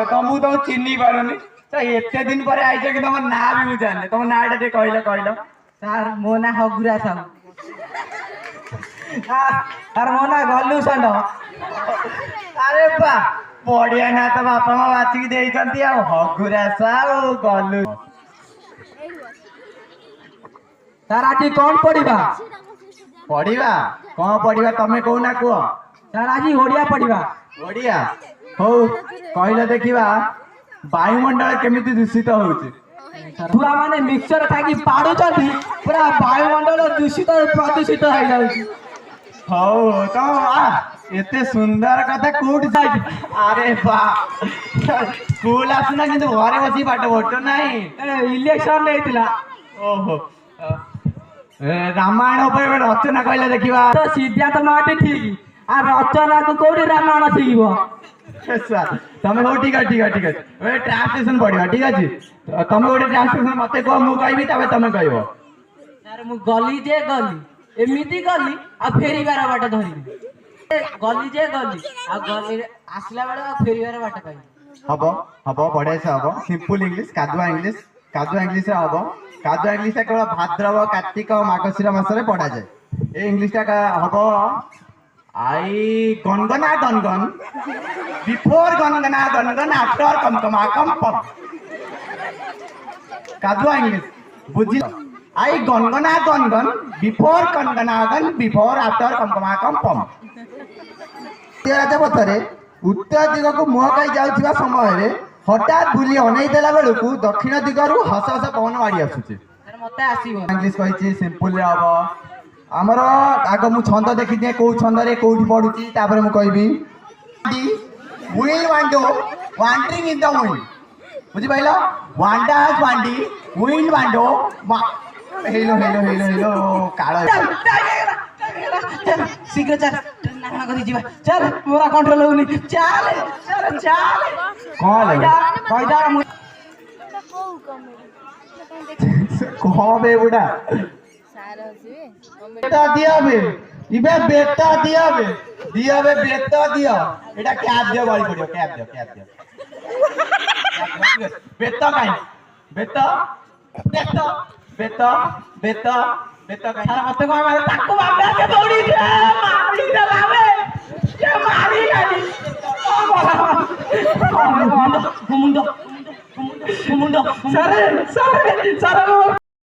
तुम तो चिन्ह पारुनी एते दिन पर आइछ कि तुम ना भी मुझे जाने तुम ना टे कहल सर मो ना हगुरा साहू और मो ना गलू षंढ। अरे बा बढ़िया ना तो बापा माँ बाचिकी देइछंती आ हगुरा साहू गलू सर आज कौन पढ़ा पढ़ा कौन पढ़ा तमें कहना कह सर आज ओडिया पढ़ा ओडिया हो कहले देखा वायुमंडल केमिति दूषित होउछि छुआ माने मिक्सचर खाई पाड़ुचंती पूरा वायुमंडल दूषित प्रदूषित हो जाउछि। हो तो एते सुंदर कथा कोट जाई अरे बा स्कूल आसना किंतु घरे बसी पाठ पढ़तो नाही इलेक्शन लेथिला ओहो रामायण पर रचना कहले देखिबा तो सिद्धार्थ महाटी ठीक आ रचना को कोडी रामायण सिखिबो तमें हो ठीक है ट्रांसलेशन पढ़ा ठीक अच्छे तुम गोटे ट्रांसलेशन मत कह मु कहबी तबे तमें कहब सर मु गली जे गली एमिति गली आ फेरीबार बाट धरिबी गली जे गली आ गली आसला बेले आ फेरीबार बाट कहबी हबो हबो बढ़िया से हबो सिंपल इंग्लिश कादुआ इंग्लिश हबो कादुआ इंग्लिश केवल भाद्रव कार्तिक और मार्गशीर मास रे पढ़ा जाए ए इंग्लिश टा हबो आई गनगना गनगन बिफोर गनगना गनगन आफ्टर कमकमा कम कादुआ इंग्लिश बुझी आई गनगना गनगन बिफोर गनगना गन बिफोर आफ्टर कमकमा कम राजपथरे उत्तर दिग को मुह कई जाउथिबा समय रे हठात बुली अनै देला बेलकु दक्षिण दिगरु हस हस पवन मारी आसुचे सर मते आसीबो इंग्लिश कहिछि सिंपल रे हबो आमर आग मु छंद देखी दिए कौ छंद रे कोठी पढुची तापर मु कहबी will wander wandering in the wind बुझी पाइलो वांडा हैज वांडी wind wander hello hello hello hello काळ चल शीघ्र चल नाना करी जीवा चल मोरा कंट्रोल होनी चल चल चल कौन ले कइदा मु कहो बे बुढ़ा बेटा दिया बे इबे बेटा दिया बे बेटा दिया एटा कैप दियो बारी पड़ियो कैप दियो बेटा काई बेटा बेटा बेटा बेटा बेटा काई सारा मते को मारे ताको बाबा के दौड़ी दे मारी दे बाबे के मारी गाड़ी ओ मुंडो मुंडो मुंडो सर सर सर